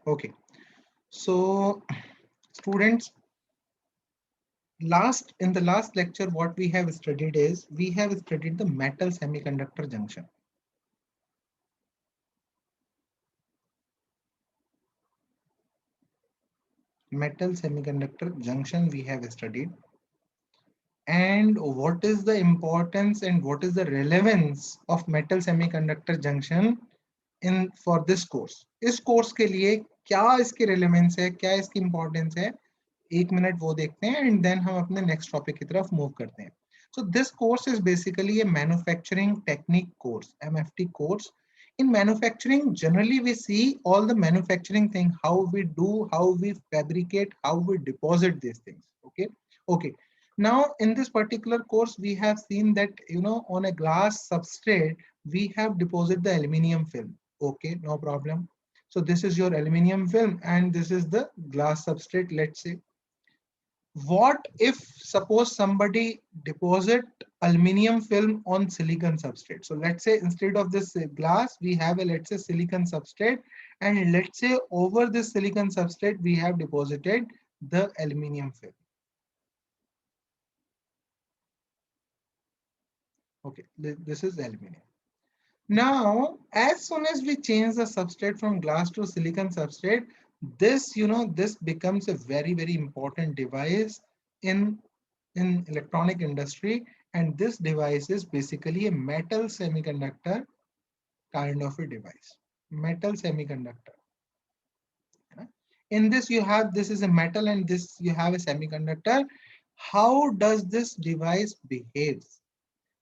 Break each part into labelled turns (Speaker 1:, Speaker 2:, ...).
Speaker 1: Okay, so students, in the last lecture, what we have studied is we have studied the metal semiconductor junction. Metal semiconductor junction we have studied, and what is the importance and what is the relevance of metal semiconductor junction in for this course. इस course के लिए क्या इसकी relevance है, क्या इसकी importance है, एक मिनट वो देखते हैं एंड देन हम अपने नेक्स्ट टॉपिक की तरफ मूव करते हैं. So this course is basically A manufacturing technique course, MFT course. In manufacturing, generally we see all the manufacturing thing, how we do, how we fabricate, how we deposit these things. Okay, okay. Now in this particular course, we have seen that on a glass substrate we have deposited the aluminium film. Okay, no problem. So this is your aluminium film and this is the glass substrate, let's say. What if suppose somebody deposit aluminium film on silicon substrate? So let's say instead of this glass, we have a, let's say, silicon substrate, and let's say over this silicon substrate, we have deposited the aluminium film. Okay, this is aluminium. Now, as soon as we change the substrate from glass to silicon substrate, this becomes a very, very important device in electronic industry, and this device is basically a metal semiconductor kind of a device. Metal semiconductor. In this you have, this is a metal and this you have a semiconductor. How does this device behaves?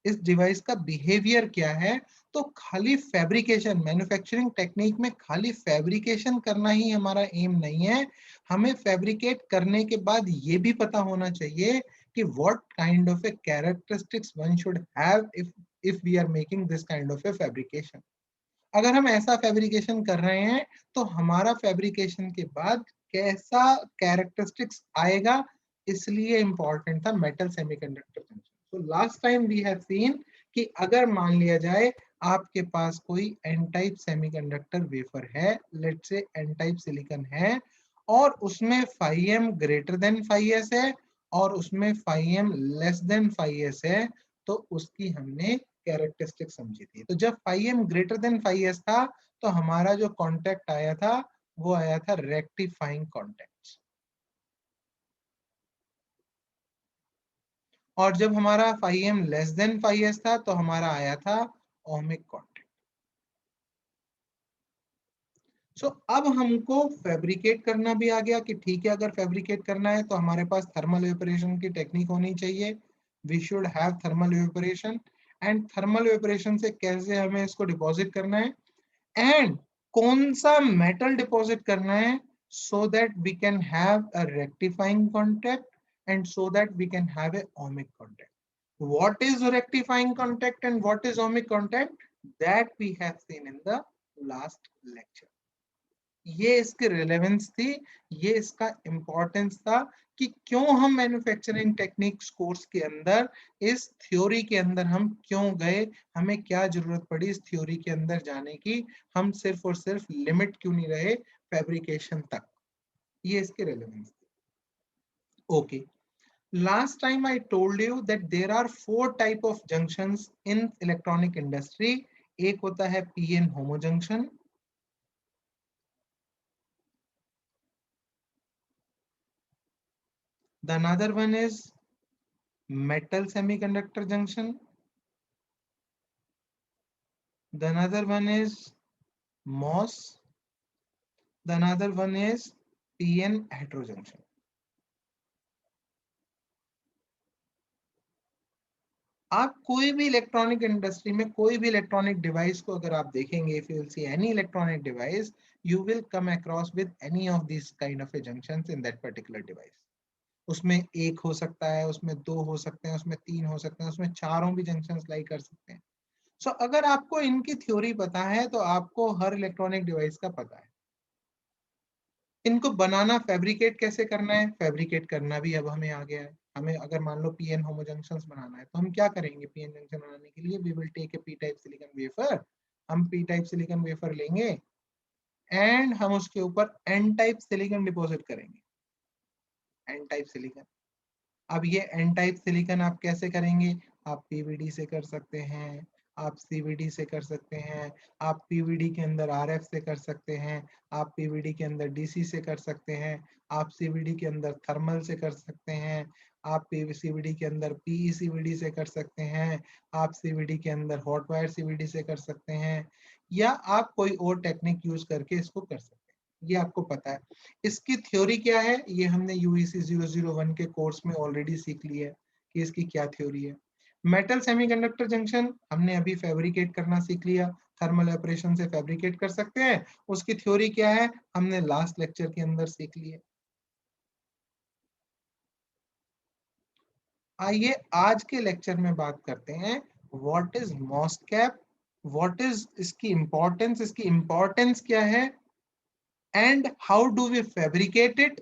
Speaker 1: इस device का behaviour क्या है? तो खाली fabrication, manufacturing technique में खाली fabrication करना ही हमारा एम नहीं है. हमें फैब्रिकेट करने के बाद ये भी पता होना चाहिए कि what kind of a characteristics one should have if we are making this kind of a fabrication. अगर हम ऐसा फैब्रिकेशन कर रहे हैं तो हमारा फैब्रिकेशन के बाद कैसा कैरेक्टरिस्टिक्स आएगा, इसलिए इंपॉर्टेंट था मेटल सेमीकंडक्टर जंक्शन. तो last time we have seen कि अगर मान लिया जाए आपके पास कोई एन टाइप सेमीकंडक्टर वेफर है, let's say N type silicon है, और उसमें φm ग्रेटर देन φs है और उसमें φm लेस देन φs है, तो उसकी हमने कैरेक्टरिस्टिक समझी थी. तो जब φm ग्रेटर देन φs था तो हमारा जो कॉन्टेक्ट आया था वो आया था रेक्टिफाइंग कॉन्टेक्ट, और जब हमारा φm लेस देन φs था तो हमारा आया था ओमिक कॉन्टेक्ट. सो अब हमको फैब्रिकेट करना भी आ गया कि ठीक है, अगर फैब्रिकेट करना है तो हमारे पास थर्मल वेपरेशन की टेक्निक होनी चाहिए. We should have thermal evaporation, and thermal evaporation से कैसे हमें इसको डिपॉजिट करना है एंड कौन सा मेटल डिपॉजिट करना है, so that we can have a rectifying contact and so that we can have a ohmic contact. What is rectifying contact and what is ohmic contact, that we have seen in the last lecture. ये इसकी relevance थी, ये इसका importance था कि क्यों हम manufacturing techniques course के अंदर, इस थ्योरी के अंदर हम क्यों गए, हमें क्या जरूरत पड़ी इस थ्योरी के अंदर जाने की, हम सिर्फ और सिर्फ लिमिट क्यों नहीं रहे फैब्रिकेशन तक. ये इसकी रिलेवेंस थी. Okay, last time I told you that there are 4 type of junctions in electronic industry. एक होता है pn homo junction, the another one is metal semiconductor junction, the another one is MOS, the another one is PN heterojunction. आप कोई भी electronic industry में कोई भी electronic device को अगर आप देखेंगे, if you will see any electronic device, you will come across with any of these kind of a junctions in that particular device. उसमें एक हो सकता है, उसमें दो हो सकते हैं, उसमें तीन हो सकते हैं, उसमें चारों भी जंक्शंस लाई कर सकते हैं. सो अगर आपको इनकी थ्योरी पता है तो आपको हर इलेक्ट्रॉनिक डिवाइस का पता है. इनको बनाना, फैब्रिकेट कैसे करना है, फैब्रिकेट करना भी अब हमें आ गया है. हमें अगर मान लो पीएन होमो जंक्शंस बनाना है तो हम क्या करेंगे, पीएन जंक्शन बनाने के लिए we will take a P type silicon wafer. हम पी टाइप सिलिकॉन वेफर लेंगे एंड हम उसके ऊपर एन टाइप सिलिकॉन डिपॉजिट करेंगे, एन टाइप सिलिकॉन। अब ये एन टाइप सिलिकॉन आप कैसे करेंगे? आप पीवीडी से कर सकते हैं, आप सीवीडी से कर सकते हैं, आप पीवीडी के अंदर आरएफ से कर सकते हैं, आप पीवीडी के अंदर डीसी से कर सकते हैं, आप सीवीडी के अंदर थर्मल से कर सकते हैं, आप सीवीडी के अंदर पीई सीवीडी से कर सकते हैं, आप सीवीडी के अंदर हॉट वायर सीवीडी से कर सकते हैं, या आप कोई और टेक्निक यूज करके इसको कर सकते हैं। ये आपको पता है। इसकी थ्योरी क्या है? ये हमने यूईसी 001 के कोर्स में ऑलरेडी सीख लिया है कि इसकी क्या थ्योरी है। मेटल सेमीकंडक्टर जंक्शन हमने अभी फैब्रिकेट करना सीख लिया, थर्मल ऑपरेशन से फैब्रिकेट कर सकते हैं। उसकी थ्योरी क्या है? हमने लास्ट लेक्चर के अंदर सीख ली है। आइए आज के लेक्चर में बात करते हैं what is MOSCAP, what is इसकी इंपॉर्टेंस, इसकी इंपॉर्टेंस क्या है, and how do we fabricate it.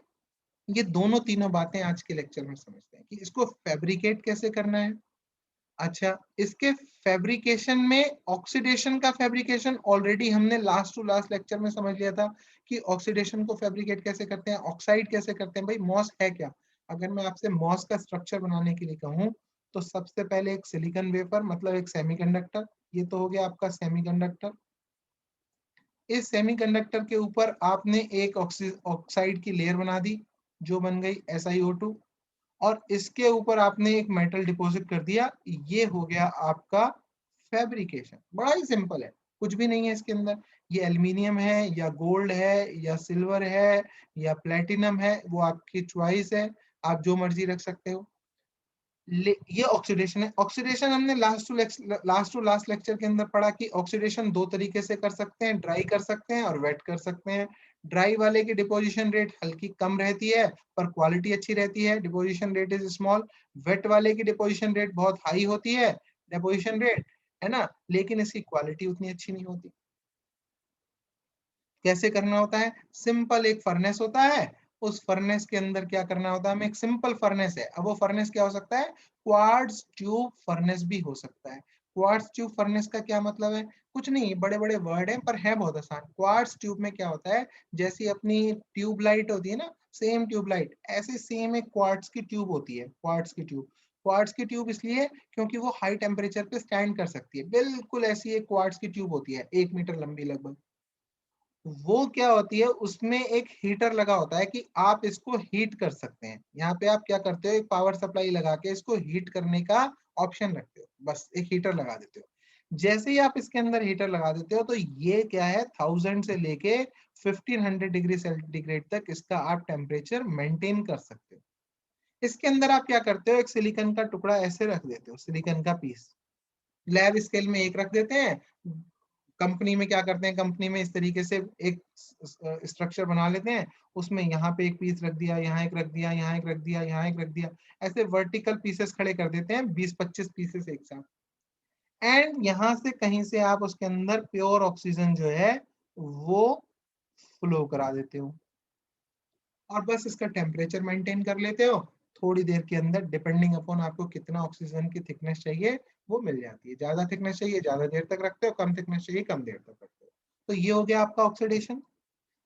Speaker 1: ये दोनों तीनों बातें आज के लेक्चर में समझते हैं कि इसको फैब्रिकेट कैसे करना है। अच्छा, इसके फैब्रिकेशन में ऑक्सीडेशन का फैब्रिकेशन ऑलरेडी हमने लास्ट टू लास्ट लेक्चर में समझ लिया था कि ऑक्सीडेशन को फैब्रिकेट कैसे करते हैं, ऑक्साइड कैसे करते हैं। भाई मॉस है क्या? अगर मैं आपसे मॉस का स्ट्रक्चर बनाने के लिए कहूँ तो सबसे पहले एक सिलिकॉन वेफर, मतलब एक सेमीकंडक्टर, ये तो हो गया आपका सेमीकंडक्टर। इस सेमीकंडक्टर के ऊपर आपने एक ऑक्साइड की लेयर बना दी जो बन गई SiO2, और इसके ऊपर आपने एक मेटल डिपॉजिट कर दिया। ये हो गया आपका फैब्रिकेशन। बड़ा ही सिंपल है, कुछ भी नहीं है इसके अंदर। ये एल्यूमिनियम है या गोल्ड है या सिल्वर है या प्लेटिनम है, वो आपकी चॉइस है, आप जो मर्जी रख सकते हो। ये ऑक्सीडेशन है। ऑक्सीडेशन हमने लास्ट टू लास्ट लेक्चर के अंदर पढ़ा कि ऑक्सीडेशन दो तरीके से कर सकते हैं, ड्राई कर सकते हैं और वेट कर सकते हैं। ड्राई वाले की डिपोजिशन रेट हल्की कम रहती है पर क्वालिटी अच्छी रहती है, deposition rate is small. Wet वाले की डिपोजिशन रेट बहुत हाई होती है, डिपोजिशन रेट, है ना, लेकिन इसकी क्वालिटी उतनी अच्छी नहीं होती। कैसे करना होता है? सिंपल, एक फर्नेस होता है, उस फर्नेस के अंदर क्या करना होता है हमें? एक सिंपल फर्नेस है। अब वो फर्नेस क्या हो सकता है? क्वार्ट्ज ट्यूब फर्नेस भी हो सकता है। क्वार्ट्ज ट्यूब फर्नेस का क्या मतलब है? कुछ नहीं, बड़े बड़े वर्ड हैं पर है बहुत आसान। क्वार्ट्ज ट्यूब में क्या होता है, जैसी अपनी ट्यूब लाइट होती है ना, सेम ट्यूब लाइट, ऐसे सेम एक क्वार्ट्ज की ट्यूब होती है। क्वार्ट्ज की ट्यूब, क्वार्ट्ज की ट्यूब इसलिए क्योंकि वो हाई टेम्परेचर पे स्टैंड कर सकती है। बिल्कुल ऐसी एक क्वार्ट्ज की ट्यूब होती है, 1 मीटर लंबी लगभग। वो क्या होती है, उसमें एक हीटर लगा होता है कि आप इसको हीट कर सकते हैं। यहाँ पे आप क्या करते हो, एक पावर सप्लाई लगा के इसको हीट करने का ऑप्शन रखते हो, बस एक हीटर लगा देते हो। जैसे ही आप इसके अंदर हीटर लगा देते हो तो ये क्या है, 1000 से लेके 1500 डिग्री सेंटीग्रेड तक इसका आप टेम्परेचर मेंटेन कर सकते हो। इसके अंदर आप क्या करते हो, एक सिलिकॉन का टुकड़ा ऐसे रख देते हो, सिलिकॉन का पीस लैब स्केल में एक रख देते हैं। कंपनी में क्या करते हैं, कंपनी में इस तरीके से एक स्ट्रक्चर बना लेते हैं, उसमें यहाँ पे एक पीस रख दिया, यहाँ एक रख दिया, यहाँ एक रख दिया, यहाँ एक रख दिया, ऐसे वर्टिकल पीसेस खड़े कर देते हैं, 20-25 पीसेस एक साथ। एंड यहाँ से कहीं से आप उसके अंदर प्योर ऑक्सीजन जो है वो फ्लो करा देते हो, और बस इसका टेम्परेचर मेंटेन कर लेते हो। थोड़ी देर के अंदर डिपेंडिंग अपॉन आपको कितना ऑक्सीजन की थिकनेस चाहिए वो मिल जाती है। ज्यादा थिकनेस चाहिए ज्यादा देर तक रखते हो, कम थिकनेस चाहिए कम देर तक रखते हो। तो ये हो गया आपका ऑक्सीडेशन।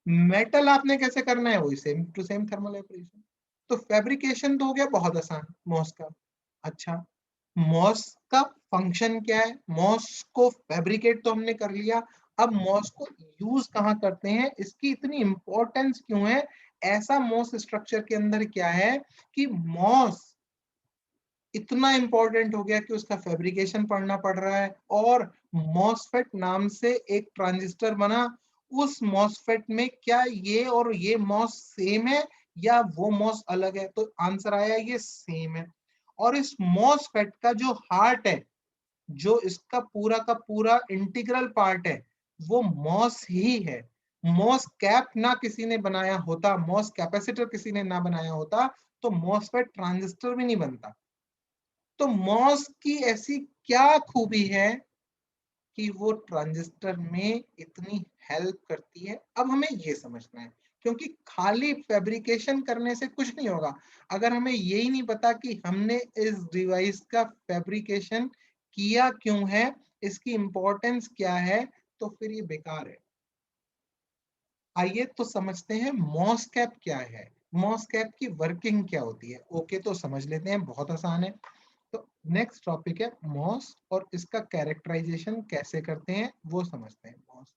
Speaker 1: मेटल आपने कैसे करना है, वही same to same thermal operation. तो फैब्रिकेशन तो हो गया बहुत आसान मॉस का। अच्छा, मॉस का फंक्शन क्या है? मॉस को फैब्रिकेट तो हमने कर लिया, अब मॉस को यूज कहाँ करते हैं, इसकी इतनी इंपॉर्टेंस क्यों है, ऐसा मॉस स्ट्रक्चर के अंदर क्या है कि मॉस इतना इंपॉर्टेंट हो गया कि उसका फैब्रिकेशन पढ़ना पड़ रहा है। और मॉसफेट नाम से एक ट्रांजिस्टर बना, उस मॉसफेट में क्या ये और ये मॉस सेम है या वो मॉस अलग है? तो आंसर आया ये सेम है। और इस मॉसफेट का जो हार्ट है, जो इसका पूरा का पूरा इंटीग्रल पार्ट है, वो मॉस ही है। मॉस कैप ना किसी ने बनाया होता, मॉस कैपेसिटर किसी ने ना बनाया होता, तो मॉसफेट ट्रांजिस्टर भी नहीं बनता। तो मॉस की ऐसी क्या खूबी है कि वो ट्रांजिस्टर में इतनी हेल्प करती है? अब हमें ये समझना है, क्योंकि खाली फैब्रिकेशन करने से कुछ नहीं होगा। अगर हमें यही नहीं पता कि हमने इस डिवाइस का फैब्रिकेशन किया क्यों है, इसकी इंपॉर्टेंस क्या है, तो फिर ये बेकार है। आइए तो समझते हैं मॉसकैप क्या है, मॉसकैप की वर्किंग क्या होती है। ओके तो समझ लेते हैं, बहुत आसान है। तो नेक्स्ट टॉपिक है मॉस, और इसका कैरेक्टराइजेशन कैसे करते हैं वो समझते हैं। मॉस,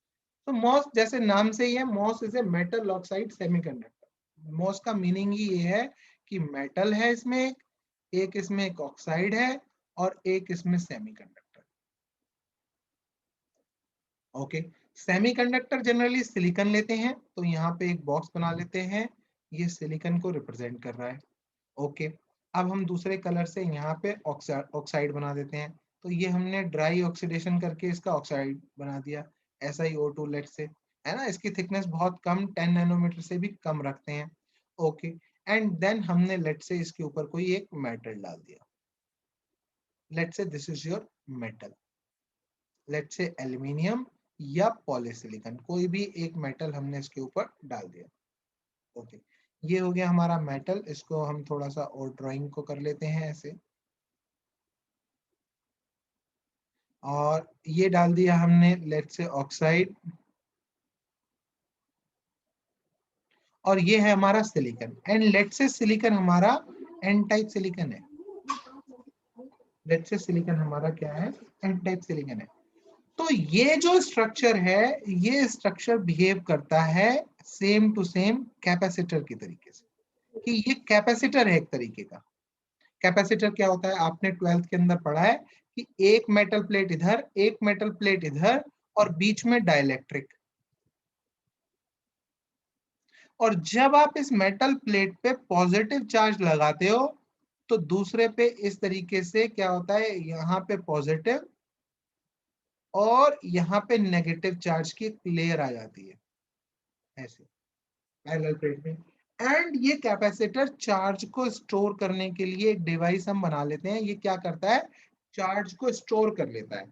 Speaker 1: तो मॉस जैसे नाम से ही है, MOS is a metal oxide semiconductor. MOS का मीनिंग ही ये है कि मेटल है इसमें एक इसमें एक ऑक्साइड है और एक इसमें semiconductor. Okay, semiconductor generally silicon लेते हैं, तो यहाँ पे एक बॉक्स बना लेते हैं, ये सिलिकॉन को रिप्रेजेंट कर रहा है। ओके, अब हम दूसरे कलर से यहाँ पे ऑक्साइड बना देते हैं, तो ये हमने ड्राई ऑक्सीडेशन करके इसका ऑक्साइड बना दिया, SiO2 लेट से, है ना। इसकी थिकनेस बहुत कम 10 नैनोमीटर से भी कम रखते हैं। ओके, एंड देन हमने लेट से इसके ऊपर कोई एक मेटल डाल दिया, let say this is your metal, let say aluminium or polysilicon, कोई भी एक मेटल हमने इसके ऊपर डाल दिया। ओके, ये हो गया हमारा मेटल। इसको हम थोड़ा सा और ड्राइंग को कर लेते हैं ऐसे, और ये डाल दिया हमने लेट से ऑक्साइड, और ये है हमारा सिलिकॉन, एंड लेट से सिलिकॉन हमारा एन टाइप सिलिकॉन है। लेट से सिलिकॉन हमारा क्या है, एन टाइप सिलिकॉन है। तो ये जो स्ट्रक्चर है, ये स्ट्रक्चर बिहेव करता है सेम टू सेम कैपेसिटर की तरीके से, कि ये कैपेसिटर है एक तरीके का। कैपेसिटर क्या होता है, आपने 12th के अंदर पढ़ा है कि एक मेटल प्लेट इधर, एक मेटल प्लेट इधर, और बीच में डाइलेक्ट्रिक। और जब आप इस मेटल प्लेट पे पॉजिटिव चार्ज लगाते हो, तो दूसरे पे इस तरीके से क्या होता है, यहाँ पे पॉजिटिव और यहाँ पे नेगेटिव चार्ज की एक लेयर आ जाती है ऐसे पैरेलल प्लेट में। एंड ये कैपेसिटर चार्ज को स्टोर करने के लिए एक डिवाइस हम बना लेते हैं। ये क्या करता है, चार्ज को स्टोर कर लेता है।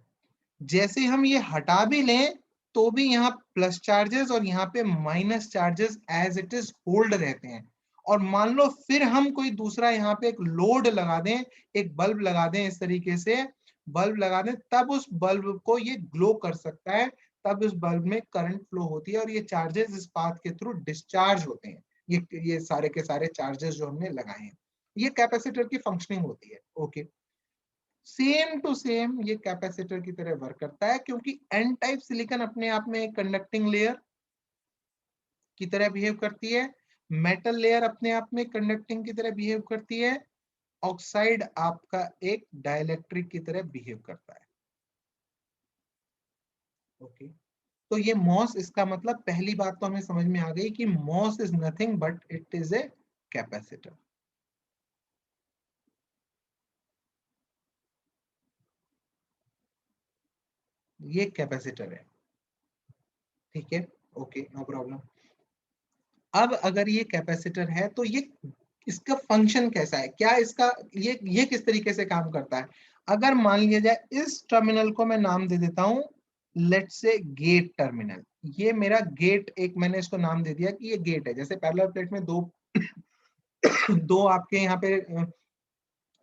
Speaker 1: जैसे हम ये हटा भी लें तो भी यहाँ प्लस चार्जेस और यहाँ पे minus charges as it is hold रहते हैं। और मान लो फिर हम कोई दूसरा यहाँ पे एक लोड लगा दें, एक बल्ब लगा दें, इस तरीके से बल्ब लगा दें, तब उस बल्ब को ये ग्लो कर सकता है, तब उस बल्ब में करंट फ्लो होती है और ये चार्जेस इस पाथ के थ्रू डिस्चार्ज होते हैं। ये सारे के सारे चार्जेस जो हमने लगाए हैं, ये कैपेसिटर की फंक्शनिंग होती है। ओके, सेम टू सेम ये कैपेसिटर की तरह वर्क करता है, क्योंकि एन टाइप सिलिकॉन अपने आप में एक कंडक्टिंग लेयर की तरह बिहेव करती है, मेटल लेयर अपने आप में कंडक्टिंग की तरह बिहेव करती है, ऑक्साइड आपका एक डाइलेक्ट्रिक की तरह बिहेव करता है। ओके, तो ये मॉस, इसका मतलब पहली बात तो हमें समझ में आ गई कि MOS is nothing but it is a capacitor. ये कैपेसिटर है, ठीक है। Okay, no problem. अब अगर ये कैपेसिटर है तो ये इसका फंक्शन कैसा है, क्या इसका ये किस तरीके से काम करता है। अगर मान लिया जाए इस टर्मिनल को मैं नाम दे देता हूं लेट से गेट टर्मिनल, ये मेरा गेट, एक मैंने इसको नाम दे दिया कि ये गेट है। जैसे पैरेलल प्लेट में दो दो आपके यहाँ पे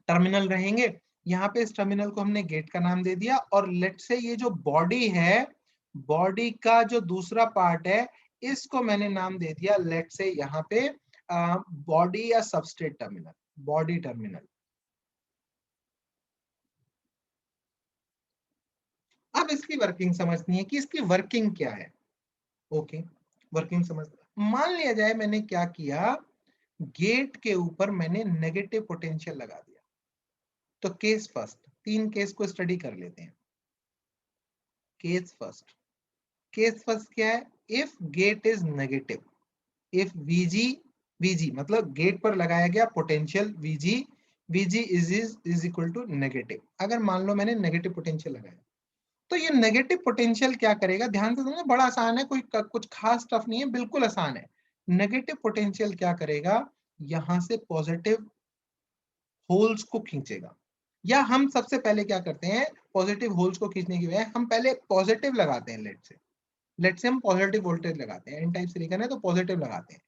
Speaker 1: टर्मिनल रहेंगे, यहाँ पे इस टर्मिनल को हमने गेट का नाम दे दिया। और लेट से ये जो बॉडी है, बॉडी का जो दूसरा पार्ट है, इसको मैंने नाम दे दिया लेट से यहाँ पे बॉडी या सबस्ट्रेट टर्मिनल, बॉडी टर्मिनल। अब इसकी वर्किंग समझनी है कि इसकी वर्किंग क्या है। ओके, वर्किंग समझ, मान लिया जाए मैंने क्या किया, गेट के ऊपर मैंने नेगेटिव पोटेंशियल लगा दिया। तो केस फर्स्ट, तीन केस को स्टडी कर लेते हैं। केस फर्स्ट, केस फर्स्ट क्या है, if gate is negative, if VG, VG मतलब गेट पर लगाया गया potential VG, VG is equal to negative. अगर मान लो मैंने नेगेटिव पोटेंशियल लगाया, तो ये नेगेटिव पोटेंशियल क्या करेगा, ध्यान से समझना, बड़ा आसान है, कोई कुछ खास स्टफ नहीं है, बिल्कुल आसान है। नेगेटिव पोटेंशियल क्या करेगा, यहां से पॉजिटिव होल्स को खींचेगा। या हम सबसे पहले क्या करते हैं, पॉजिटिव होल्स को खींचने की बजाय हम पहले पॉजिटिव लगाते हैं। लेट से हम पॉजिटिव वोल्टेज लगाते हैं, एन टाइप सिलिकॉन है तो पॉजिटिव लगाते हैं।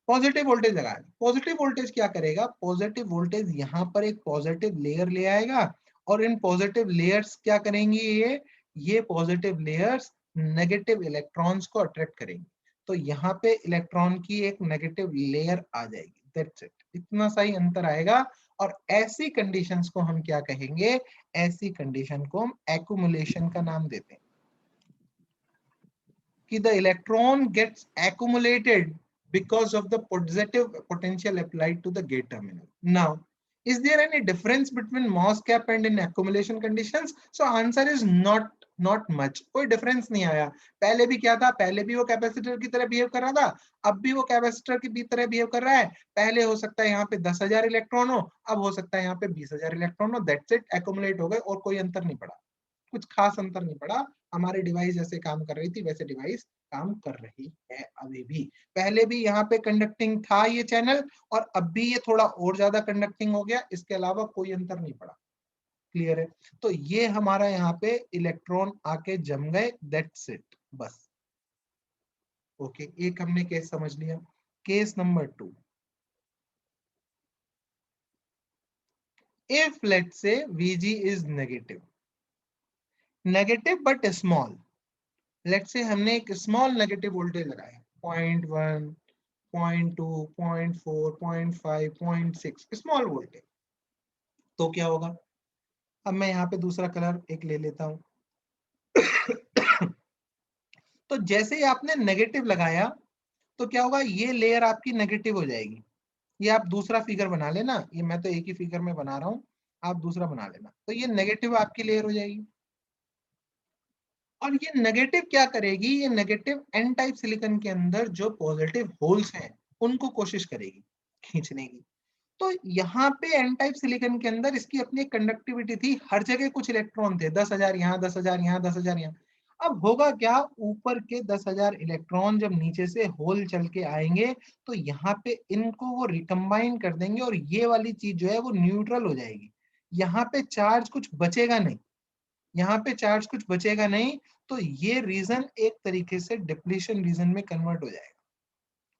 Speaker 1: पॉजिटिव वोल्टेज लगाया, पॉजिटिव वोल्टेज क्या करेगा, पॉजिटिव वोल्टेज यहाँ पर एक पॉजिटिव लेयर ले आएगा, और इन पॉजिटिव लेयर्स क्या करेंगी, ये पॉजिटिव लेयर्स नेगेटिव इलेक्ट्रॉन्स को अट्रैक्ट करेंगी। तो यहाँ पे इलेक्ट्रॉन की एक नेगेटिव लेयर आ जाएगी, दैट्स इट, इतना सा ही अंतर आएगा। और ऐसी कंडीशंस को हम क्या कहेंगे, ऐसी कंडीशन को हम एक्युमुलेशन का नाम देते हैं, कि the electron gets accumulated because of the positive potential applied to the gate terminal. Now, is there any difference between MOS cap and in accumulation conditions? So answer is not much. कोई difference नहीं आया। पहले भी क्या था, पहले भी वो कैपेसिटर की तरह बिहेव कर रहा था, अब भी वो कैपेसिटर की तरह बिहेव कर रहा है। पहले हो सकता है यहाँ पे 10,000 इलेक्ट्रॉन हो, अब हो सकता है यहाँ पे 20,000 इलेक्ट्रॉन हो, दैट्स इट, एक्युमुलेट हो गए और कोई अंतर नहीं पड़ा, कुछ खास अंतर नहीं पड़ा। हमारी डिवाइस जैसे काम कर रही थी वैसे डिवाइस काम कर रही है अभी भी। पहले भी यहाँ पे कंडक्टिंग था ये चैनल, और अब भी ये थोड़ा और ज्यादा कंडक्टिंग हो गया, इसके अलावा कोई अंतर नहीं पड़ा। क्लियर है? तो ये हमारा यहाँ पे इलेक्ट्रॉन आके जम गए, दैट्स इट, बस। ओके, एक हमने केस समझ लिया। Case number 2, if let's say Vg is negative but small, let's say हमने एक स्मॉल नेगेटिव वोल्टेज लगाया, 0.1, 0.2, 0.4, 0.5, 0.6, स्मॉल वोल्टेज, तो क्या होगा? अब मैं यहाँ पे दूसरा कलर एक ले लेता हूँ। तो जैसे ही आपने नेगेटिव लगाया तो क्या होगा, ये लेयर आपकी नेगेटिव हो जाएगी। ये आप दूसरा फिगर बना लेना, ये मैं तो एक ही फिगर में बना रहा हूँ, आप दूसरा बना लेना। तो ये नेगेटिव आपकी लेयर हो जाएगी, और ये नेगेटिव क्या करेगी, ये नेगेटिव एन टाइप सिलिकॉन के अंदर जो पॉजिटिव होल्स हैं उनको कोशिश करेगी खींचने की। तो यहाँ पे एन टाइप सिलिकॉन के अंदर इसकी अपनी कंडक्टिविटी थी, हर जगह कुछ इलेक्ट्रॉन थे, 10,000 यहाँ, 10,000 यहाँ, 10,000 यहाँ। अब होगा क्या, ऊपर के 10,000 इलेक्ट्रॉन जब नीचे से होल चल के आएंगे तो यहाँ पे इनको वो रिकम्बाइन कर देंगे, और ये वाली चीज जो है वो न्यूट्रल हो जाएगी। यहाँ पे चार्ज कुछ बचेगा नहीं, यहाँ पे चार्ज कुछ बचेगा नहीं। तो ये रीजन एक तरीके से डिप्लीशन रीजन में कन्वर्ट हो जाएगा।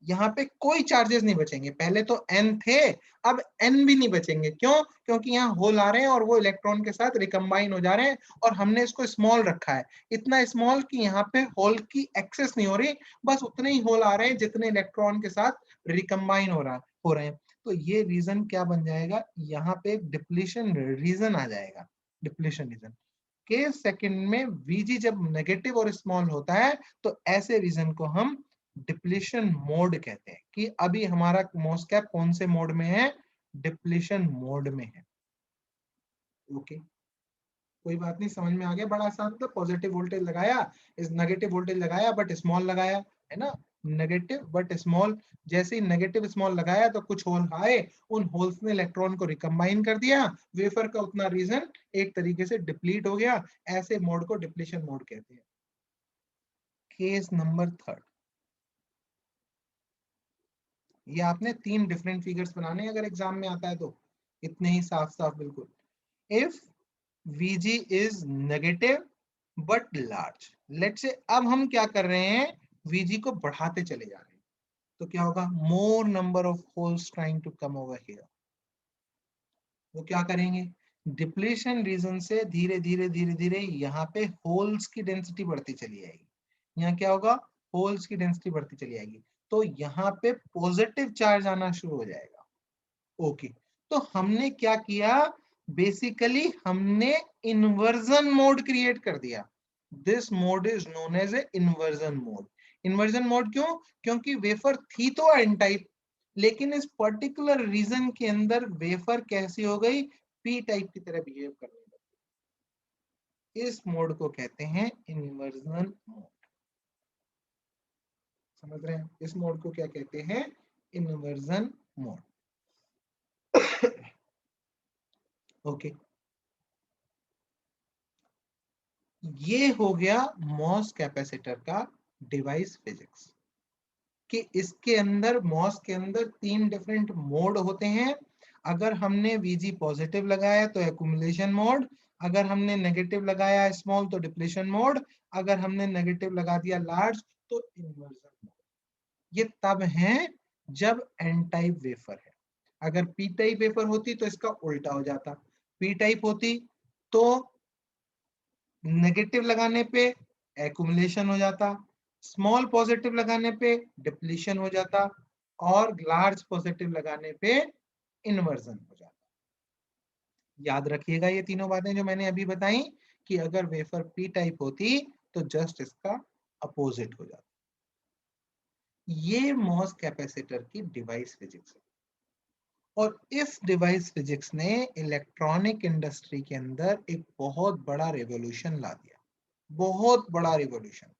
Speaker 1: यहाँ पे कोई चार्जेस नहीं बचेंगे, पहले तो एन थे, अब एन भी नहीं बचेंगे। क्यों? क्योंकि यहाँ होल आ रहे हैं और वो इलेक्ट्रॉन के साथ रिकम्बाइन हो जा रहे हैं, और हमने इसको स्मॉल रखा है, इतना स्मॉल कि यहाँ पे होल की एक्सेस नहीं हो रही, बस उतने ही होल आ रहे हैं जितने इलेक्ट्रॉन के साथ रिकम्बाइन हो रहे हैं। तो ये रीजन क्या बन जाएगा, यहाँ पे एक डिप्लीशन रीजन आ जाएगा, डिप्लीशन रीजन। केस सेकंड में Vg जब नेगेटिव और स्मॉल होता है तो ऐसे रीजन को हम डिप्लीशन मोड कहते हैं, कि अभी हमारा मॉसकैप कौन से मोड में है, डिप्लीशन मोड में है। ओके, कोई बात नहीं, समझ में आ गया? बड़ा आसान था, पॉजिटिव वोल्टेज लगाया, इस नेगेटिव वोल्टेज लगाया बट स्मॉल लगाया, है ना, नेगेटिव बट स्मॉल। जैसे ही नेगेटिव स्मॉल लगाया तो कुछ होल आए, उन होल्स ने इलेक्ट्रॉन को रिकम्बाइन कर दिया, वेफर का उतना रीजन एक तरीके से डिप्लीट हो गया। ऐसे मोड को डिप्लीशन मोड कहते हैं। केस नंबर 3, ये आपने 3 डिफरेंट फिगर्स बनाने अगर एग्जाम में आता है तो, इतने ही साफ साफ बिल्कुल। If Vg is negative but large, let's say अब हम क्या कर रहे हैं, Vg को बढ़ाते चले जा रहे हैं, तो क्या होगा, more number of holes trying to come over here. वो क्या करेंगे, डिप्लीशन रीजन से धीरे धीरे धीरे धीरे यहाँ पे होल्स की डेंसिटी बढ़ती चली जाएगी। यहाँ क्या होगा, होल्स की डेंसिटी बढ़ती चली जाएगी, तो यहाँ पे पॉजिटिव चार्ज आना शुरू हो जाएगा। ओके, तो हमने क्या किया, बेसिकली हमने इन्वर्जन मोड क्रिएट कर दिया। This mode is known as a inversion mode. Inversion mode क्यों? क्योंकि वेफर थी तो एन टाइप, लेकिन इस पर्टिकुलर रीजन के अंदर वेफर कैसी हो गई, पी टाइप की तरह बिहेव करने लगी। इस मोड को कहते हैं इन्वर्जन मोड। समझ रहे हैं? इस मोड को क्या कहते हैं, इन्वर्जन मोड। ओके, ये हो गया मॉस कैपेसिटर का डिवाइस फिजिक्स, कि इसके अंदर मॉस के अंदर 3 डिफरेंट मोड होते हैं। अगर हमने Vg पॉजिटिव लगाया तो एक्युमुलेशन मोड, अगर हमने नेगेटिव लगाया स्मॉल तो डिप्लीशन मोड, अगर हमने नेगेटिव लगा दिया लार्ज तो इन्वर्जन मोड। ये तब है जब एन टाइप वेफर है। अगर पी टाइप वेफर होती तो इसका उल्टा हो जाता, पी टाइप होती तो नेगेटिव लगाने पे एक्युमुलेशन हो जाता, स्मॉल पॉजिटिव लगाने पे डिप्लीशन हो जाता और लार्ज पॉजिटिव लगाने पे इन्वर्जन हो जाता। याद रखिएगा ये तीनों बातें जो मैंने अभी बताई कि अगर वेफर पी टाइप होती तो जस्ट इसका अपोजिट हो जाता। ये मॉस कैपेसिटर की डिवाइस फिजिक्स है और इस डिवाइस फिजिक्स ने इलेक्ट्रॉनिक इंडस्ट्री के अंदर एक बहुत बड़ा रेवोल्यूशन ला दिया। बहुत बड़ा रेवोल्यूशन।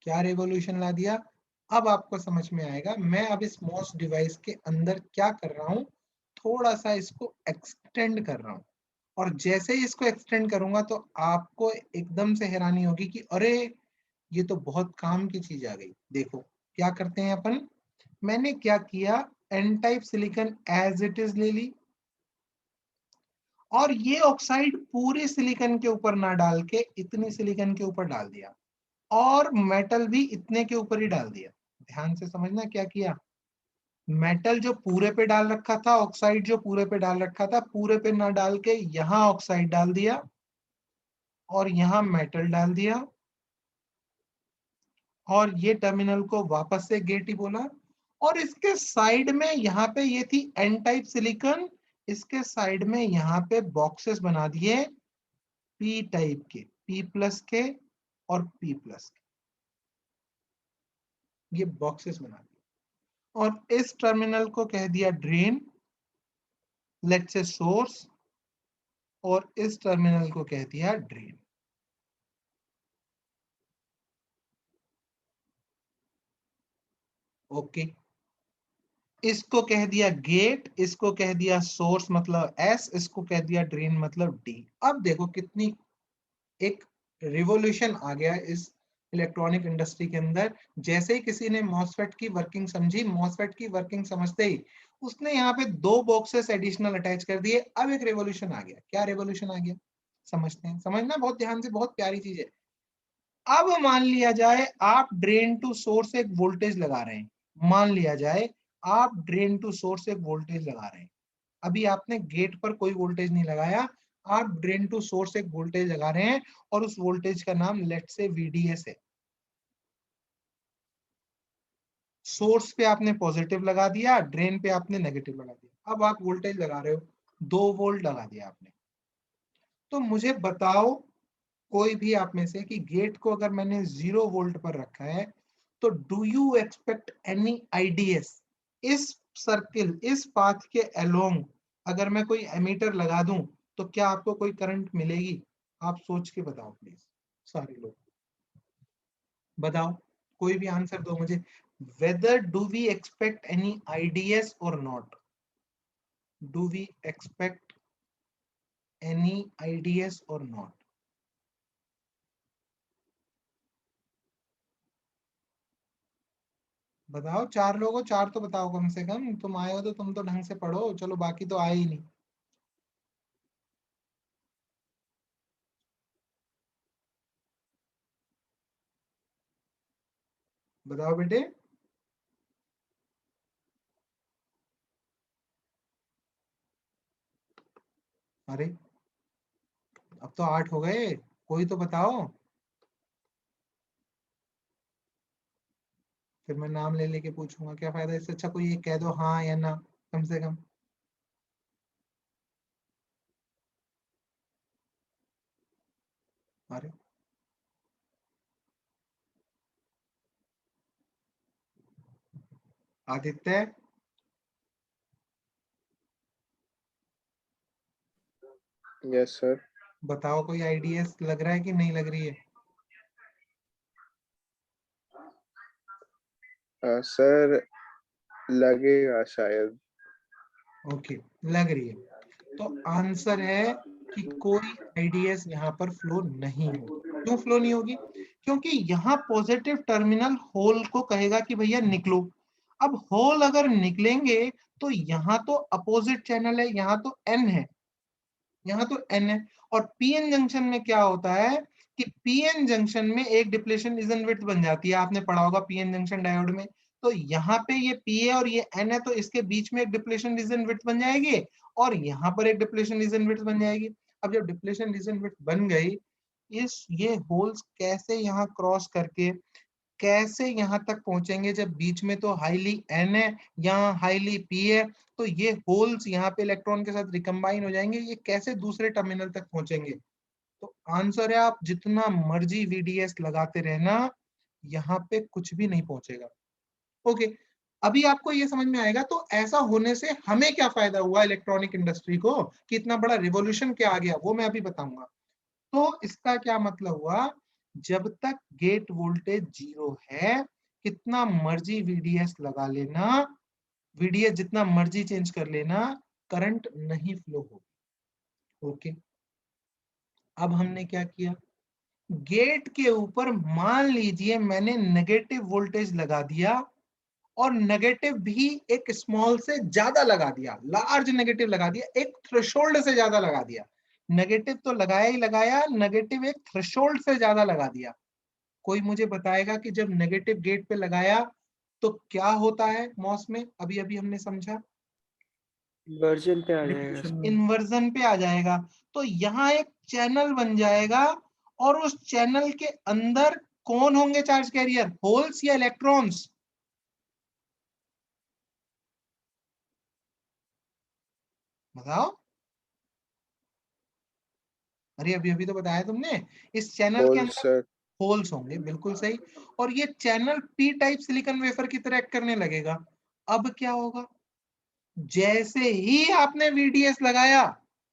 Speaker 1: क्या रेवोल्यूशन ला दिया अब आपको समझ में आएगा। मैं अब इस मॉस डिवाइस के अंदर क्या कर रहा हूं, थोड़ा सा इसको एक्सटेंड कर रहा हूं और जैसे ही इसको एक्सटेंड करूंगा तो आपको एकदम से हैरानी होगी कि अरे ये तो बहुत काम की चीज आ गई। देखो क्या करते हैं अपन। मैंने क्या किया, N type silicon as it is ले ली और ये ऑक्साइड पूरे सिलिकॉन के ऊपर ना डाल के इतनी सिलिकॉन के ऊपर डाल दिया और मेटल भी इतने के ऊपर ही डाल दिया। ध्यान से समझना क्या किया। मेटल जो पूरे पे डाल रखा था, ऑक्साइड जो पूरे पे डाल रखा था, पूरे पे ना डाल के यहां ऑक्साइड डाल दिया और यहां मेटल डाल दिया और ये टर्मिनल को वापस से गेट ही बोला और इसके साइड में यहाँ पे ये थी एन टाइप सिलिकॉन, इसके साइड में यहाँ पे बॉक्सेस बना दिए पी टाइप के, पी प्लस के और पी प्लस के, ये बॉक्सेस बना दिए और इस टर्मिनल को कह दिया ड्रेन, लेट्स से सोर्स, और इस टर्मिनल को कह दिया ड्रेन। ओके, इसको कह दिया गेट, इसको कह दिया सोर्स मतलब एस, इसको कह दिया ड्रेन मतलब डी। अब देखो कितनी एक रिवॉल्यूशन आ गया इस इलेक्ट्रॉनिक इंडस्ट्री के अंदर। जैसे ही किसी ने मॉसफेट की वर्किंग समझी, मॉसफेट की वर्किंग समझते ही उसने यहाँ पे दो बॉक्सेस एडिशनल अटैच कर दिए। अब एक रेवोल्यूशन आ गया। क्या रेवोल्यूशन आ गया समझते हैं, समझना बहुत ध्यान से, बहुत प्यारी चीज है। अब मान लिया जाए आप ड्रेन टू सोर्स एक वोल्टेज लगा रहे हैं, मान लिया जाए आप ड्रेन टू सोर्स एक वोल्टेज लगा रहे हैं। अभी आपने गेट पर कोई वोल्टेज नहीं लगाया, आप ड्रेन टू सोर्स एक वोल्टेज लगा रहे हैं और उस वोल्टेज का नाम लेट से VDS है। सोर्स पे आपने पॉजिटिव लगा दिया, ड्रेन पे आपने नेगेटिव लगा दिया। अब आप वोल्टेज लगा रहे हो, 2 वोल्ट लगा दिया आपने। तो मुझे बताओ कोई भी आप में से कि गेट को अगर मैंने 0 वोल्ट पर रखा है तो do you expect any IDS इस सर्किल, इस पाथ के अलोंग अगर मैं कोई एमीटर लगा दूं तो क्या आपको कोई करंट मिलेगी? आप सोच के बताओ प्लीज, सारे लोग बताओ, कोई भी आंसर दो मुझे। Whether do we expect any IDS or not? Do we expect any IDS or not? बताओ, 4 लोगों, 4 तो बताओ कम से कम। तुम आए हो तो तुम तो ढंग से पढ़ो, चलो बाकी तो आए ही नहीं। बताओ बेटे। अरे अब तो 8 हो गए, कोई तो बताओ। फिर मैं नाम ले लेके पूछूंगा, क्या फायदा, इससे अच्छा कोई एक कह दो हाँ या ना कम से कम। अरे आदित्य,
Speaker 2: यस सर।
Speaker 1: बताओ कोई IDS लग रहा है कि नहीं लग रही है?
Speaker 2: सर लगेगा शायद।
Speaker 1: ओके, लग रही है। तो आंसर है कि कोई IDS यहाँ पर फ्लो नहीं होगी। क्यों फ्लो नहीं होगी? क्योंकि यहाँ पॉजिटिव टर्मिनल होल को कहेगा कि भैया निकलो। अब होल अगर निकलेंगे तो यहाँ तो अपोजिट चैनल है, यहाँ तो N है, यहाँ तो N है। और PN जंक्शन में क्या होता है कि PN जंक्शन में एक डिप्लेशन रीजन विड्थ बन जाती है। आपने पढ़ा होगा PN जंक्शन डायोड में। तो यहाँ पे ये P है और ये N है, तो इसके बीच में एक डिप्लेशन रीजन विड्थ बन जाएगी और यहाँ पर एक डिप्लेशन रीजन विड्थ बन जाएगी। अब जब डिप्लेशन रीजन विड्थ बन गई, इस ये होल्स कैसे यहाँ क्रॉस करके कैसे यहां तक पहुंचेंगे जब बीच में तो हाईली N है, यहाँ हाईली P है, तो ये होल्स यहाँ पे इलेक्ट्रॉन के साथ रिकम्बाइन हो जाएंगे, ये कैसे दूसरे टर्मिनल तक पहुंचेंगे? तो आंसर है आप जितना मर्जी VDS लगाते रहना, यहाँ पे कुछ भी नहीं पहुंचेगा। ओके, अभी आपको ये समझ में आएगा तो ऐसा होने से हमें क्या फायदा हुआ इलेक्ट्रॉनिक इंडस्ट्री को, कि इतना बड़ा रिवॉल्यूशन क्या आ गया, वो मैं अभी बताऊंगा। तो इसका क्या मतलब हुआ, जब तक गेट वोल्टेज 0 है, कितना मर्जी VDS लगा लेना, VDS जितना मर्जी चेंज कर लेना, करंट नहीं फ्लो होगी। ओके, अब हमने क्या किया, गेट के ऊपर मान लीजिए मैंने नेगेटिव वोल्टेज लगा दिया, और नेगेटिव भी एक स्मॉल से ज्यादा लगा दिया, लार्ज नेगेटिव लगा दिया, एक थ्रेशोल्ड से ज्यादा लगा दिया। नेगेटिव तो लगाया ही लगाया, नेगेटिव एक थ्रेशोल्ड से ज्यादा लगा दिया। कोई मुझे बताएगा कि जब नेगेटिव गेट पे लगाया तो क्या होता है मॉस में, अभी अभी हमने समझा,
Speaker 3: वर्जन पे आ जाएगा सर।
Speaker 1: इन्वर्जन पे आ जाएगा। तो यहाँ एक चैनल बन जाएगा, और उस चैनल के अंदर कौन होंगे चार्ज कैरियर, होल्स या इलेक्ट्रॉन्स? बताओ। अरे अभी अभी तो बताया तुमने, इस चैनल के
Speaker 2: होल
Speaker 1: अंदर
Speaker 2: सर।
Speaker 1: होल्स होंगे, बिल्कुल सही। और ये channel P type silicon wafer की तरह एक्ट करने लगेगा। अब क्या होगा, जैसे ही आपने VDS लगाया,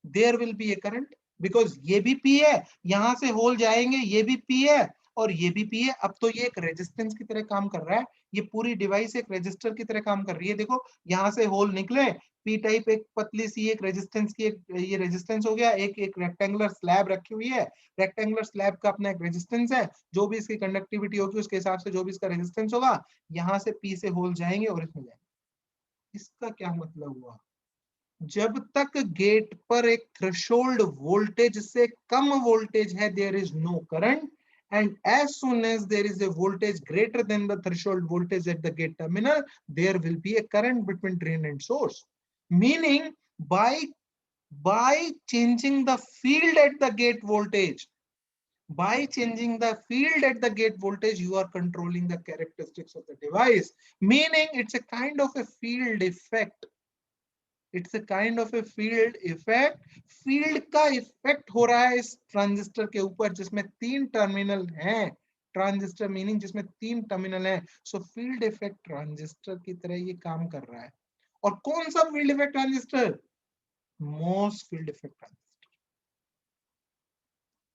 Speaker 1: there will be a current, because ये भी पी है, यहां से होल जाएंगे, ये भी पी है और ये भी पी है। अब तो ये एक रेजिस्टेंस की तरह काम कर रहा है, ये पूरी डिवाइस एक रेजिस्टर की तरह काम कर रही है। देखो यहाँ से होल निकले, पी टाइप एक पतली सी एक रेजिस्टेंस की, एक ये रेजिस्टेंस हो गया, एक एक रेक्टेंगुलर स्लैब रखी हुई है, रेक्टेंगुलर स्लैब का अपना एक रेजिस्टेंस है, जो भी इसकी कंडक्टिविटी होगी उसके हिसाब से जो भी इसका रेजिस्टेंस होगा, यहाँ से पी से होल जाएंगे और इसमें जाएंगे। इसका क्या मतलब हुआ, जब तक गेट पर एक थ्रेशोल्ड वोल्टेज से कम वोल्टेज है, there is no current, and as soon as there is a voltage greater than the threshold voltage at the gate terminal, there will be a current between drain and source. Meaning, by changing the field at the gate voltage, by changing the field at the gate voltage, you are controlling the characteristics of the device. Meaning, it's a kind of a field effect. It's a kind of a field effect. Field का effect हो रहा है इस transistor के ऊपर जिसमें 3 terminal हैं, transistor meaning जिसमें 3 टर्मिनल है। सो फील्ड इफेक्ट ट्रांजिस्टर की तरह ये काम कर रहा है। और कौन सा field effect transistor, MOS field effect transistor.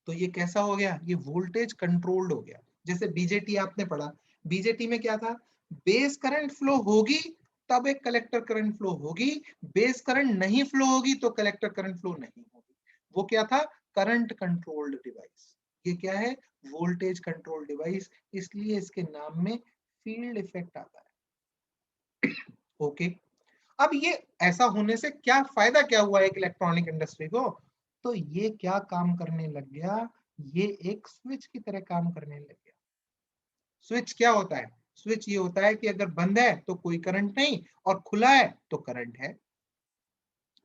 Speaker 1: तो ये कैसा हो गया, ये वोल्टेज कंट्रोल्ड हो गया। जैसे बीजेटी आपने पढ़ा, बीजेटी में क्या था, बेस करंट फ्लो होगी तब एक कलेक्टर करंट फ्लो होगी, बेस करंट नहीं फ्लो होगी तो कलेक्टर करंट फ्लो नहीं होगी। वो क्या था, करंट कंट्रोल्ड डिवाइस। ये क्या है, वोल्टेज कंट्रोल डिवाइस, इसलिए इसके नाम में फील्ड इफेक्ट आता है। ओके, अब ये ऐसा होने से क्या फायदा क्या हुआ एक इलेक्ट्रॉनिक इंडस्ट्री को, तो ये क्या काम करने लग गया, ये एक स्विच की तरह काम करने लग गया। स्विच क्या होता है, स्विच ये होता है कि अगर बंद है तो कोई करंट नहीं, और खुला है तो करंट है।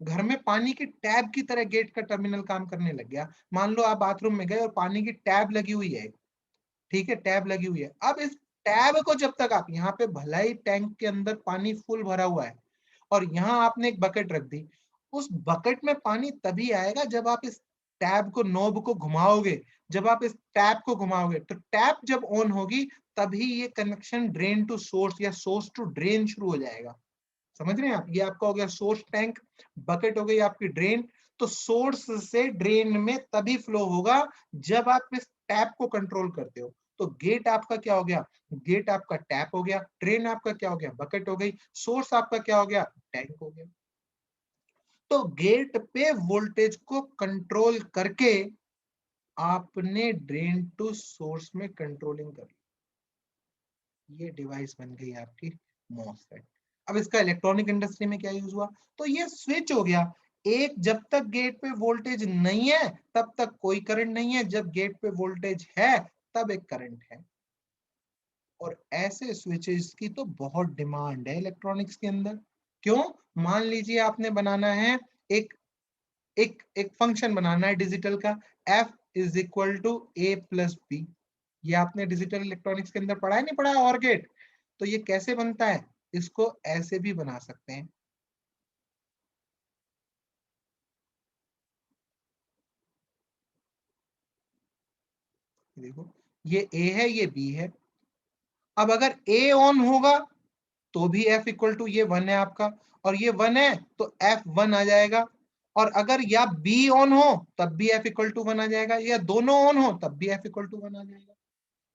Speaker 1: घर में पानी की टैब की तरह गेट का टर्मिनल काम करने लग गया। मान लो आप बाथरूम में गए और पानी की टैब लगी हुई है, ठीक है, टैब लगी हुई है। अब इस टैब को जब तक आप यहाँ पे भलाई टैंक के अंदर पानी फुल भरा हुआ है और यहाँ आपने एक बकेट रख दी, उस बकेट में पानी तभी आएगा जब आप इस टैब को, नोब को घुमाओगे। जब आप इस टैब को घुमाओगे तो टैब जब ऑन होगी तभी ये कनेक्शन ड्रेन टू सोर्स या सोर्स टू ड्रेन शुरू हो जाएगा। समझ रहे हैं आप, ये आपका हो गया सोर्स टैंक, बकेट हो गई आपकी ड्रेन। तो सोर्स से ड्रेन में तभी फ्लो होगा जब आप इस टैप को कंट्रोल करते हो। तो गेट आपका क्या हो गया, गेट आपका टैप हो गया, ड्रेन आपका क्या हो गया, बकेट हो गई, सोर्स आपका क्या हो गया, टैंक हो गया। तो गेट पे वोल्टेज को कंट्रोल करके आपने ड्रेन टू सोर्स में कंट्रोलिंग कर ली, ये डिवाइस बन गई आपकी मॉसफेट। अब इसका इलेक्ट्रॉनिक इंडस्ट्री में क्या यूज हुआ, तो ये स्विच हो गया। एक, जब तक गेट पे वोल्टेज नहीं है तब तक कोई करंट नहीं है, जब गेट पे वोल्टेज है तब एक करंट है। और ऐसे स्विचेस की तो बहुत डिमांड है इलेक्ट्रॉनिक्स के अंदर। क्यों, मान लीजिए आपने बनाना है एक एक एक फंक्शन बनाना है डिजिटल का, f is equal to a plus B. ये आपने डिजिटल इलेक्ट्रॉनिक्स के अंदर पढ़ा है, नहीं पढ़ा है, और गेट। तो ये कैसे बनता है, इसको ऐसे भी बना सकते हैं। देखो ये ए है, ये बी है। अब अगर ए ऑन होगा तो भी F इक्वल टू ये 1 है आपका, और ये 1 है तो F1 आ जाएगा। और अगर या B ऑन हो तब भी F इक्वल टू 1 आ जाएगा, या दोनों ऑन हो तब भी F इक्वल टू 1 आ जाएगा।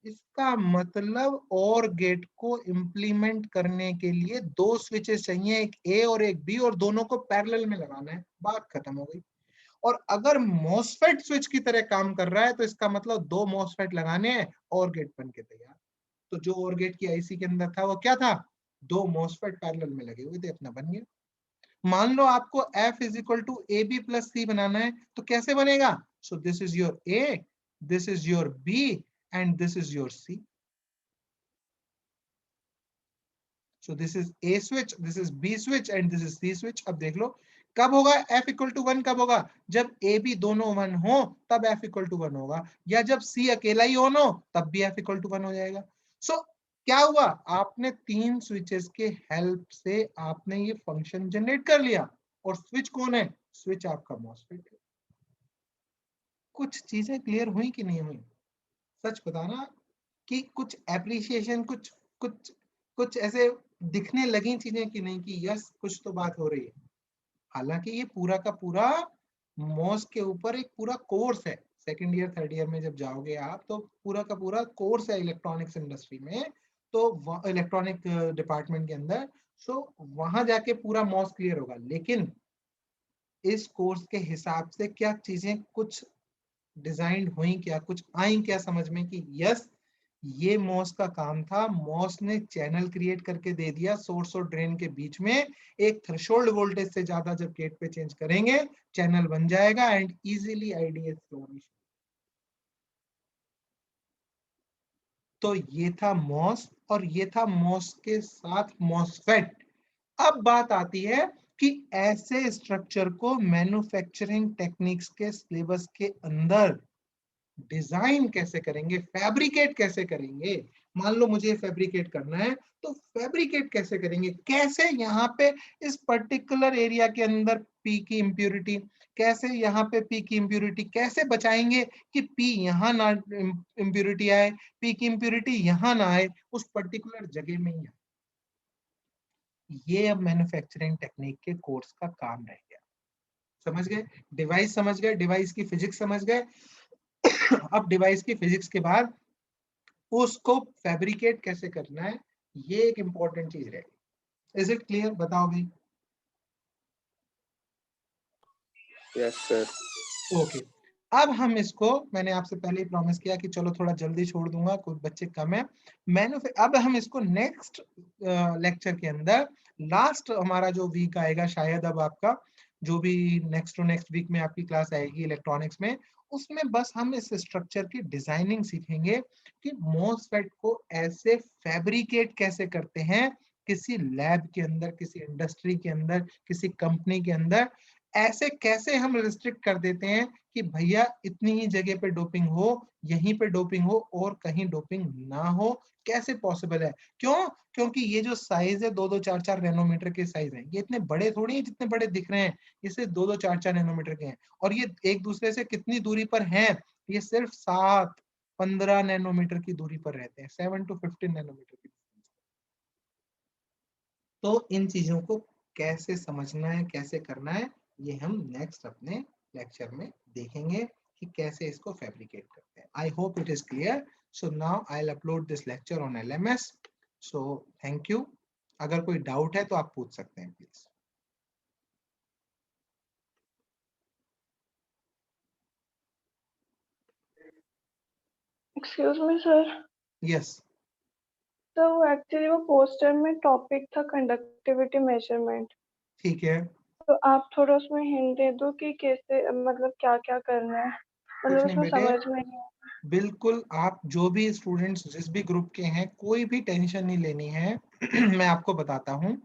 Speaker 1: इसका मतलब और गेट को इंप्लीमेंट करने के लिए दो स्विचेस चाहिए, एक A और एक B, और दोनों को पैरेलल में लगाना है, बात खत्म हो गई। और अगर मॉसफेट स्विच की तरह काम कर रहा है तो इसका मतलब दो मॉसफेट लगाने हैं और गेट बन के तैयार। तो जो और गेट की आईसी के अंदर था वो क्या था, दो मॉसफेट पैरेलल में लगे हुए थे, अपना बन गया। मान लो आपको F is equal to A B plus C बनाना है, तो कैसे बनेगा, so this is your A, this is your B and this is your C। So this is A switch, this is B switch and this is C switch. अब देख लो कब होगा F equal to 1, कब होगा, जब A B दोनों 1 हो तब F इक्वल टू 1 होगा, या जब C अकेला ही ऑन हो तब भी F इक्वल टू 1 हो जाएगा। सो क्या हुआ, आपने तीन स्विचेस के हेल्प से आपने ये फंक्शन जनरेट कर लिया। और स्विच कौन है, स्विच आपका मॉसफेट है। कुछ चीजें क्लियर हुई कि नहीं हुई, सच बताना कि कुछ एप्रिसिएशन, कुछ कुछ कुछ ऐसे दिखने लगी चीजें कि नहीं, कि यस कुछ तो बात हो रही है। हालांकि ये पूरा का पूरा मॉस के ऊपर एक पूरा कोर्स है, सेकंड ईयर थर्ड ईयर में जब जाओगे आप तो पूरा का पूरा कोर्स है इलेक्ट्रॉनिक्स इंडस्ट्री में, तो इलेक्ट्रॉनिक डिपार्टमेंट के अंदर। सो वहां जाके पूरा मॉस क्लियर होगा, लेकिन इस कोर्स के हिसाब से क्या चीजें कुछ डिजाइन हुई, क्या कुछ आई क्या समझ में, कि यस ये मॉस का काम था, मॉस ने चैनल क्रिएट करके दे दिया सोर्स और ड्रेन के बीच में, एक थ्रेशोल्ड वोल्टेज से ज्यादा जब गेट पे चेंज करेंगे चैनल बन जाएगा एंड इजीली आईडीएस फ्लो। तो ये था मॉस, और ये था मॉस के साथ मॉसफेट। अब बात आती है कि ऐसे स्ट्रक्चर को मैन्युफैक्चरिंग टेक्निक्स के सिलेबस के अंदर डिजाइन कैसे करेंगे, फैब्रिकेट कैसे करेंगे। मान लो मुझे फैब्रिकेट करना है, तो फैब्रिकेट कैसे करेंगे, कैसे यहाँ पे इस पर्टिकुलर एरिया के अंदर पी की इम्प्यूरिटी, कैसे यहाँ पे पी की इम्प्यूरिटी कैसे बचाएंगे कि पी यहाँ ना इम्प्यूरिटी आए, पी की इम्प्यूरिटी यहाँ ना आए, उस पर्टिकुलर जगह में ही आए। ये अब मैन्युफैक्चरिंग टेक्निक के कोर्स का काम रह गया। समझ गए, डिवाइस समझ गए, डिवाइस की फिजिक्स समझ गए। अब डिवाइस की फिजिक्स के बाद उसको फैब्रिकेट कैसे करना है, ये एक इंपॉर्टेंट चीज रहेगी। इज इट क्लियर, बताओ भाई।
Speaker 2: Yes sir.
Speaker 1: ओके, अब हम इसको, मैंने आपसे पहले ही प्रॉमिस किया कि चलो थोड़ा जल्दी छोड़ दूंगा, कुछ बच्चे कम है। अब हम इसको नेक्स्ट लेक्चर के अंदर, लास्ट हमारा जो वीक आएगा शायद, अब आपका जो भी नेक्स्ट टू नेक्स्ट वीक में आपकी क्लास आएगी इलेक्ट्रॉनिक्स में, उसमें बस हम इस स्ट्रक्चर की डिजाइनिंग सीखेंगे कि मॉसफेट को ऐसे फैब्रिकेट कैसे करते हैं किसी लैब के अंदर, किसी इंडस्ट्री के अंदर, किसी कंपनी के अंदर। ऐसे कैसे हम रिस्ट्रिक्ट कर देते हैं कि भैया इतनी ही जगह पे डोपिंग हो, यहीं पे डोपिंग हो और कहीं डोपिंग ना हो, कैसे पॉसिबल है। क्यों, क्योंकि ये जो साइज है 2-2, 4-4 नैनोमीटर के साइज हैं, ये इतने बड़े थोड़ी हैं जितने बड़े दिख रहे हैं, ये सिर्फ 2-2, 4-4 नैनोमीटर के हैं। और ये एक दूसरे से कितनी दूरी पर हैं, ये सिर्फ 7-15 नैनोमीटर की दूरी पर रहते हैं, 7 to 15 नैनोमीटर की। तो इन चीजों को कैसे समझना है, कैसे करना है, ये हम नेक्स्ट अपने लेक्चर में देखेंगे कि कैसे इसको फैब्रिकेट करते हैं। I hope it is clear. So now I will upload this lecture on LMS। So thank you. अगर कोई डाउट है तो आप पूछ सकते हैं please.
Speaker 4: Excuse me sir.
Speaker 1: Yes,
Speaker 4: तो एक्चुअली वो पोस्टर में टॉपिक था कंडक्टिविटी मेजरमेंट,
Speaker 1: ठीक है,
Speaker 4: तो आप थोड़ा उसमें हिंट दे दो कि कैसे, मतलब क्या क्या करना है,
Speaker 1: कुछ
Speaker 4: मतलब
Speaker 1: नहीं
Speaker 4: उसमें
Speaker 1: बेटे,
Speaker 4: समझ में नहीं आया।
Speaker 1: बिल्कुल आप जो भी स्टूडेंट्स जिस भी ग्रुप के हैं, कोई भी टेंशन नहीं लेनी है। मैं आपको बताता हूँ